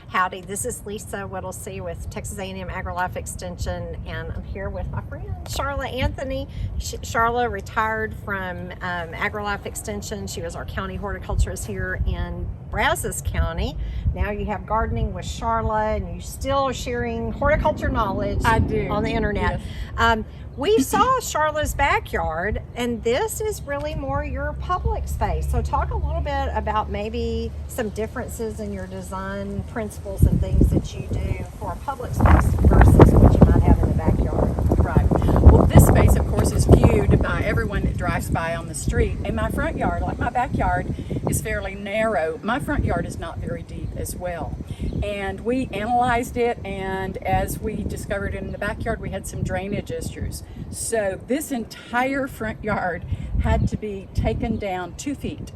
Howdy, this is Lisa Whittlesey with Texas A&M AgriLife Extension, and I'm here with my friend Charla Anthony. Charla retired from AgriLife Extension. She was our county horticulturist here in Brazos County. Now you have gardening with Charla, and you still are sharing horticulture knowledge I do. on the internet. Yes. We saw Charla's backyard, and this is really more your public space. So talk a little bit about maybe some differences in your design principles and things that you do for a public space versus what you might have in the backyard. Right. Well, this space, of course, is viewed by everyone that drives by on the street. And my front yard, like my backyard, is fairly narrow. My front yard is not very deep as well. And we analyzed it, and as we discovered in the backyard, we had some drainage issues. So this entire front yard had to be taken down 2 feet.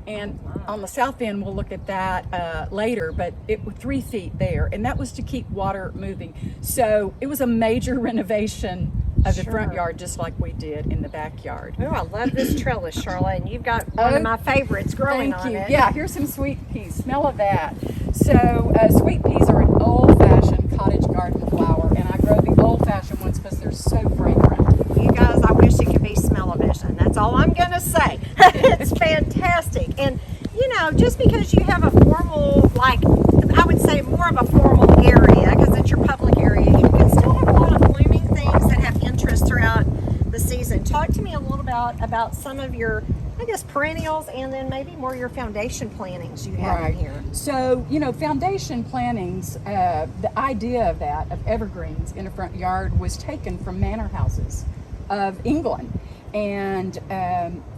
And on the south end, we'll look at that later, but it was 3 feet there, and that was to keep water moving. So it was a major renovation of the front yard, just like we did in the backyard. Oh, I love this trellis, Charla, and you've got one of my favorites growing on it. Yeah, here's some sweet peas. Smell of that. So sweet peas are an old-fashioned cottage garden flower, and I grow the old-fashioned ones because they're so fragrant. You guys, I wish it could be smell-o-vision. That's all I'm going to say. It's fantastic. And, you know, just because you have a formal, like, I would say more of a formal area, because it's your public area, you can still have a lot of blooming things that have interest throughout the season. Talk to me a little about some of your, I guess, perennials, and then maybe more your foundation plantings you have in here. So, you know, foundation plantings, the idea of that, of evergreens in a front yard, was taken from manor houses of England. And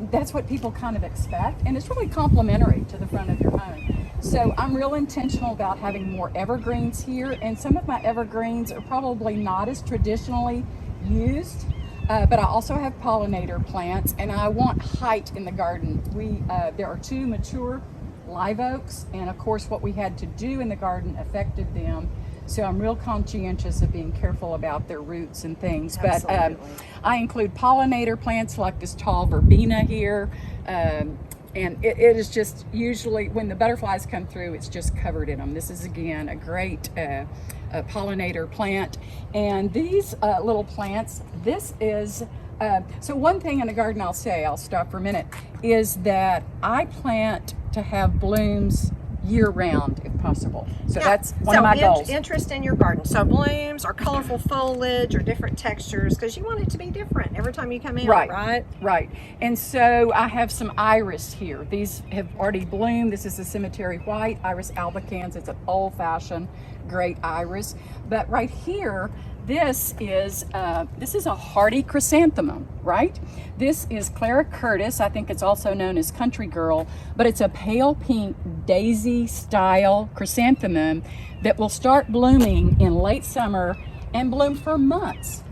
that's what people kind of expect, and it's really complementary to the front of your home. So I'm real intentional about having more evergreens here, and some of my evergreens are probably not as traditionally used, but I also have pollinator plants, and I want height in the garden. There are 2 mature live oaks, and of course what we had to do in the garden affected them. So I'm real conscientious of being careful about their roots and things. Absolutely. But I include pollinator plants like this tall verbena here. And it is just usually, when the butterflies come through, it's just covered in them. This is, again, a great pollinator plant. And these little plants, this is, so one thing in the garden I'll say, I'll stop for a minute, is that I plant to have blooms year-round if possible. So that's one of my goals. Interest in your garden. So blooms or colorful foliage or different textures, because you want it to be different every time you come in, right? Right. And so I have some iris here. These have already bloomed. This is a cemetery white, Iris albicans. It's an old-fashioned great iris. But right here, this is a hardy chrysanthemum, right? This is Clara Curtis. I think it's also known as Country Girl, but it's a pale pink daisy style chrysanthemum that will start blooming in late summer and bloom for months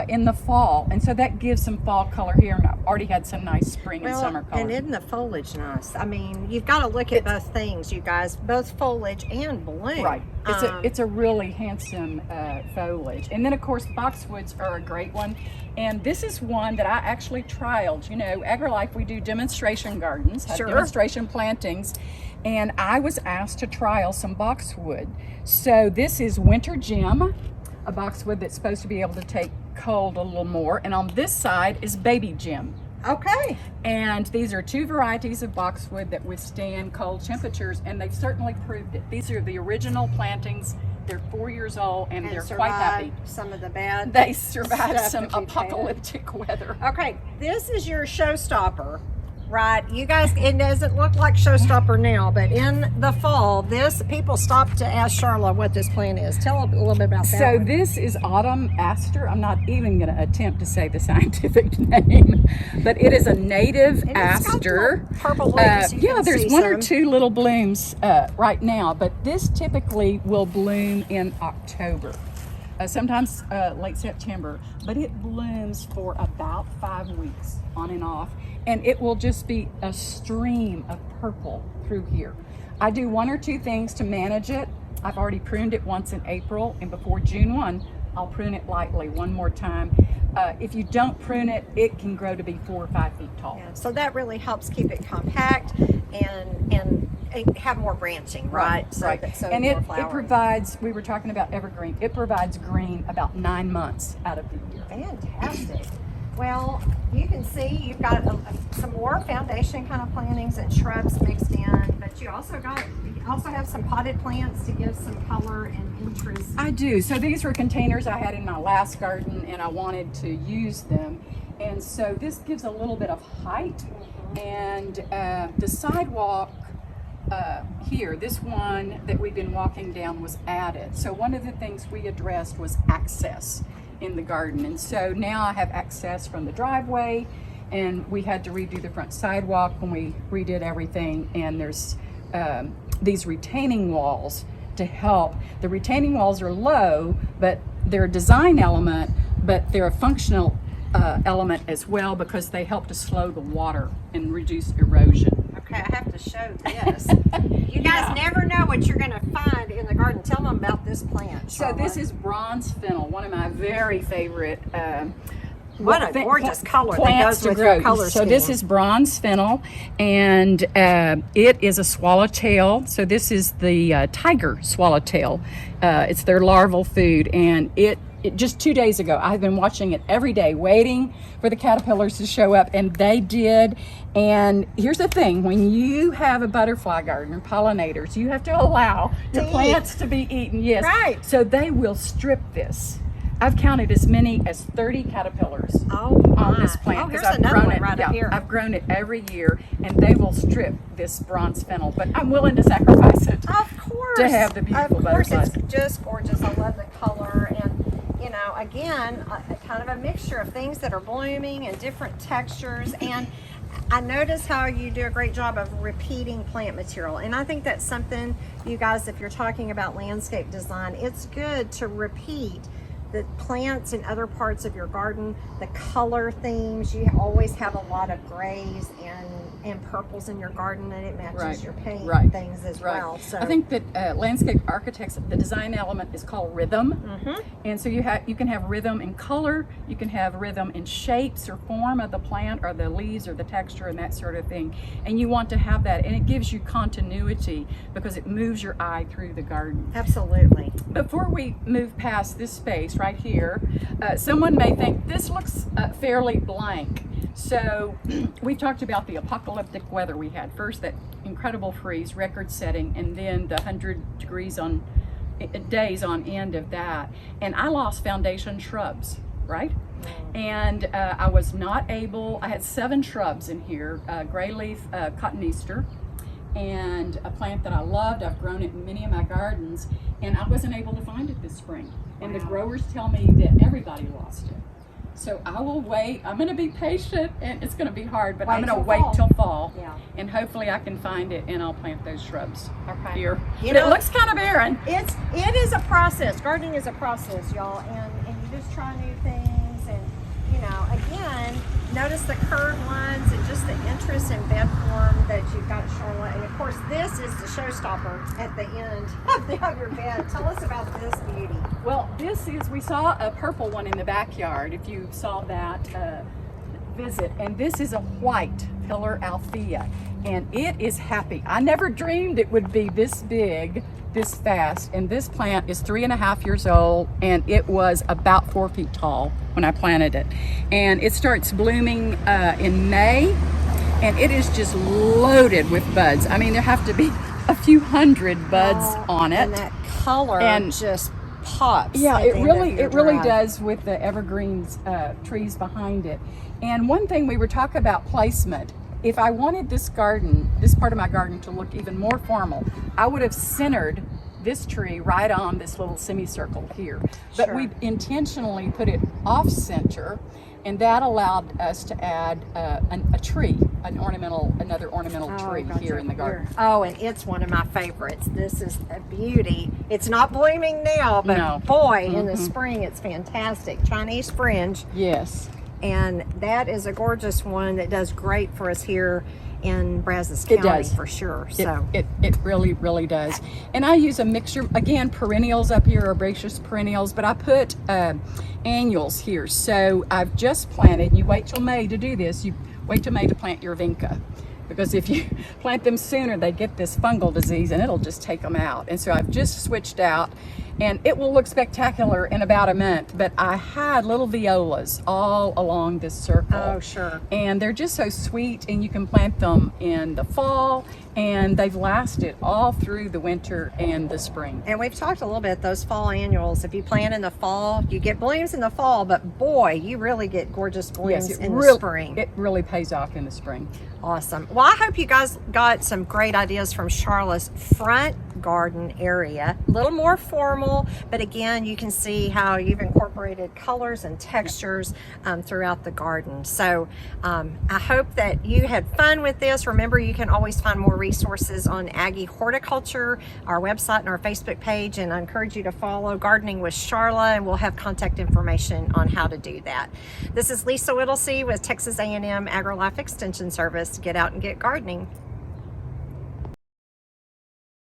in the fall. And so that gives some fall color here, and I've already had some nice spring and summer color. And isn't the foliage nice? I mean, you've got to look at both things, you guys, both foliage and bloom. Right. It's a really handsome foliage. And then, of course, boxwoods are a great one. And this is one that I actually trialed. You know, AgriLife, we do demonstration gardens, demonstration plantings. And I was asked to trial some boxwood. So this is Winter Gem, a boxwood that's supposed to be able to take cold a little more. And on this side is Baby Gem. Okay. And these are 2 varieties of boxwood that withstand cold temperatures, and they've certainly proved it. These are the original plantings. They're 4 years old, and they're quite happy. Some of the bad. They survived some apocalyptic weather. Okay, this is your showstopper, right? You guys, it doesn't look like showstopper now, but in the fall, people stop to ask Charla what this plant is. Tell a little bit about that. So this is autumn aster. I'm not even going to attempt to say the scientific name, but it is a native aster. Purple leaves. Yeah, there's 1 or 2 little blooms right now, but this typically will bloom in October. Sometimes late September, but it blooms for about 5 weeks on and off, and it will just be a stream of purple through here. I do 1 or 2 things to manage it. I've already pruned it once in April, and before June 1, I'll prune it lightly 1 more time. If you don't prune it, it can grow to be 4 or 5 feet tall. Yeah, so that really helps keep it compact and have more branching, right? So, right. so And more it flowering. provides, we were talking about evergreen, it provides green about 9 months out of the year. Fantastic. Well, you can see you've got some more foundation kind of plantings and shrubs mixed in, but you also have some potted plants to give some color and interest. I do. So these were containers I had in my last garden and I wanted to use them. And so this gives a little bit of height, and the sidewalk here, this one that we've been walking down was added. So one of the things we addressed was access in the garden. And so now I have access from the driveway, and we had to redo the front sidewalk when we redid everything. And there's these retaining walls to help. The retaining walls are low, but they're a design element, but they're a functional element as well, because they help to slow the water and reduce erosion. Okay, I have to show this. You guys never know what you're going to find in the garden. Tell them about this plant, So this is bronze fennel, one of my very favorite what a gorgeous color that plants goes to with grow. your color So this scheme. is bronze fennel, and it is a swallowtail. So this is the tiger swallowtail. It's their larval food, and it just 2 days ago, I've been watching it every day, waiting for the caterpillars to show up, and they did. And here's the thing, when you have a butterfly garden or pollinators, you have to allow your plants to be eaten. Yes. Right. So they will strip this. I've counted as many as 30 caterpillars on this plant. Oh, here's 'cause I've another grown one it. right up here. I've grown it every year, and they will strip this bronze fennel, but I'm willing to sacrifice it. Of course. To have the beautiful Of course, butterflies. it's just gorgeous. I love the color, and again, kind of a mixture of things that are blooming and different textures. And I notice how you do a great job of repeating plant material, and I think that's something, you guys, if you're talking about landscape design, it's good to repeat the plants in other parts of your garden, the color themes. You always have a lot of grays and purples in your garden, and it matches your paint things as well. So I think that landscape architects, the design element is called rhythm. And so you can have rhythm in color, you can have rhythm in shapes or form of the plant or the leaves or the texture and that sort of thing. And you want to have that, and it gives you continuity because it moves your eye through the garden. Absolutely. Before we move past this space right here, someone may think this looks fairly blank. So we talked about the apocalyptic weather we had. First, that incredible freeze, record setting, and then the 100 degrees on days on end of that. And I lost foundation shrubs, right? And I was not able, I had 7 shrubs in here, gray leaf cotoneaster, and a plant that I loved. I've grown it in many of my gardens, and I wasn't able to find it this spring. And the growers tell me that everybody lost it. So I will wait. I'm going to be patient, and it's going to be hard, but I'm going to wait till fall. Yeah. And hopefully I can find it, and I'll plant those shrubs here. You But know, it looks kind of barren. It is a process. Gardening is a process, y'all, and you just try new things, and again, notice the curved lines and just the interest in bed form that you've got at Charlotte. And of course, this is the showstopper at the end of your bed. Tell us about this beauty. Well, we saw a purple one in the backyard, if you saw that visit, and this is a white pillar althea, and it is happy. I never dreamed it would be this big, this fast, and this plant is 3.5 years old, and it was about 4 feet tall when I planted it. And it starts blooming in May, and it is just loaded with buds. I mean, there have to be a few hundred buds on it. And that color just pops. Yeah, at it the end really of your it really drive. does with the evergreens trees behind it. And one thing we were talking about placement. If I wanted this garden, this part of my garden, to look even more formal, I would have centered this tree right on this little semicircle here. But Sure. we intentionally put it off center, and that allowed us to add a tree, another ornamental tree here in the garden. Oh, and it's one of my favorites. This is a beauty. It's not blooming now, but No. boy, in the spring it's fantastic. Chinese fringe. Yes. And that is a gorgeous one that does great for us here in Brazos County. It does. For sure. So It really does. And I use a mixture, again, perennials up here, herbaceous perennials, but I put annuals here. So I've just planted, you wait till May to do this, you wait till May to plant your vinca. because if you plant them sooner, they get this fungal disease and it'll just take them out. And so I've just switched out, and it will look spectacular in about a month. But I had little violas all along this circle. Oh, sure. And they're just so sweet, and you can plant them in the fall, and they've lasted all through the winter and the spring. And we've talked a little bit, those fall annuals, if you plant in the fall, you get blooms in the fall, but boy, you really get gorgeous blooms in the spring. It really pays off in the spring. Awesome. Well, I hope you guys got some great ideas from Charla's front garden area. A little more formal, but again, you can see how you've incorporated colors and textures throughout the garden. So I hope that you had fun with this. Remember, you can always find more resources on Aggie Horticulture, our website and our Facebook page, and I encourage you to follow Gardening with Charla, and we'll have contact information on how to do that. This is Lisa Whittlesey with Texas A&M AgriLife Extension Service. Get out and get gardening.